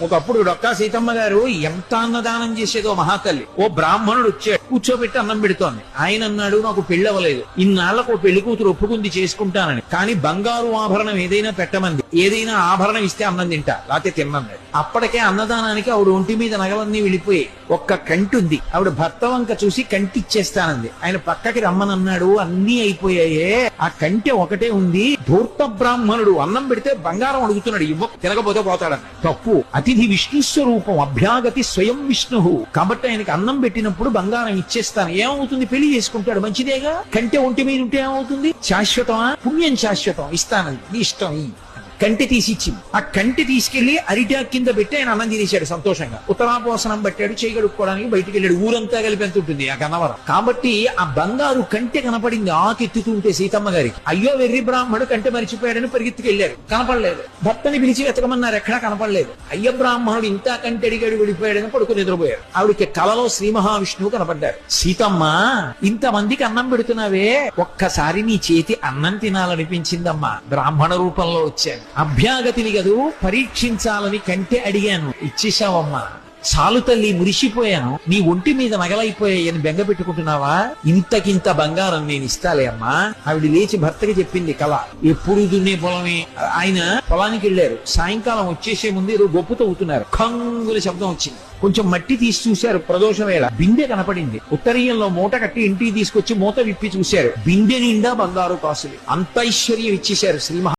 ఒకప్పుడు డొక్కా సీతమ్మ గారు ఎంత అన్నదానం చేసేదో మహాతల్లి. ఓ బ్రాహ్మణుడు వచ్చాడు, కూర్చోబెట్టి అన్నం పెడుతోంది. ఆయన అన్నాడు, నాకు పెళ్లి అవ్వలేదు, ఇన్నాళ్లకు ఓ పెళ్లి కూతురు ఒప్పుకుంది చేసుకుంటానని, కానీ బంగారు ఆభరణం ఏదైనా పెట్టమంది, ఏదైనా ఆభరణం ఇస్తే అన్నం తింటా, లేకపోతే తిన్నది. అప్పటికే అన్నదానానికి ఆవిడ ఒంటి మీద నగలన్నీ వెళ్ళిపోయి ఒక్క కంటి ఉంది. ఆవిడ భర్త వంక చూసి కంటి ఇచ్చేస్తానంది. ఆయన పక్కకి రమ్మనన్నాడు, అన్నీ అయిపోయాయే, ఆ కంటి ఒకటే ఉంది. ధూర్త బ్రాహ్మణుడు అన్నం పెడితే బంగారం అడుగుతున్నాడు, ఇవ్వ తినకపోతే పోతాడని. తప్పు. అతిథి విష్ణు స్వరూపం, అభ్యాగతి స్వయం విష్ణు. కాబట్టి ఆయనకి అన్నం పెట్టినప్పుడు బంగారం ఇచ్చేస్తాను. ఏమవుతుంది? పెళ్లి చేసుకుంటాడు, మంచిదేగా. కంటే ఒంటి మీద ఉంటే ఏమవుతుంది? శాశ్వతమా? పుణ్యం శాశ్వతం. ఇస్తానంది, నీ ఇష్టం. కంటి తీసి ఇచ్చింది. ఆ కంటి తీసుకెళ్లి అరిటా కింద పెట్టి ఆయన అన్నం తినేశాడు సంతోషంగా. ఉత్తరాపోసనం పట్టాడు, చేయి కడుక్కోవడానికి బయటికి వెళ్ళాడు. ఊరంతా కలిపి ఎంత ఉంటుంది ఆ గన్నవరం. కాబట్టి ఆ బంగారు కంటె కనపడింది ఆకెత్తుతుంటే సీతమ్మ గారికి. అయ్యో వెర్రి బ్రాహ్మణుడు కంటె మరిచిపోయాడని పరిగెత్తుకెళ్లారు, కనపడలేదు. భర్తని పిలిచి వెతకమన్నారు, ఎక్కడా కనపడలేదు. అయ్య బ్రాహ్మణుడు ఇంత కంటె అడిగాడు, వెళ్ళిపోయాడని పడుకుని నిద్రపోయారు. ఆవిడకి కలలో శ్రీ మహావిష్ణువు కనపడ్డారు. సీతమ్మ, ఇంతమందికి అన్నం పెడుతున్నావే, ఒక్కసారి నీ చేతి అన్నం తినాలనిపించిందమ్మా, బ్రాహ్మణ రూపంలో వచ్చాను. అభ్యాగతిని గదు పరీక్షించాలని కంటే అడిగాను, ఇచ్చేశావమ్మా. చాలు తల్లి, మురిసిపోయాను. నీ ఒంటి మీద నగలైపోయాయని బెంగ పెట్టుకుంటున్నావా? ఇంతకింత బంగారం నేను ఇస్తాలే అమ్మా. ఆవిడ లేచి భర్తకి చెప్పింది కళ. ఎప్పుడు దున్నే పొలమే. ఆయన పొలానికి వెళ్ళారు. సాయంకాలం వచ్చేసే ముందు ఏదో గొప్పు తవ్వుతున్నారు. ఖంగుల శబ్దం వచ్చింది. కొంచెం మట్టి తీసి చూశారు. ప్రదోష వేళ బిందె కనపడింది. ఉత్తరీయంలో మూట కట్టి ఇంటికి తీసుకొచ్చి మూత విప్పి చూశారు. బిందె నిండా బంగారు కాసులు. అంత ఐశ్వర్యం ఇచ్చేశారు శ్రీ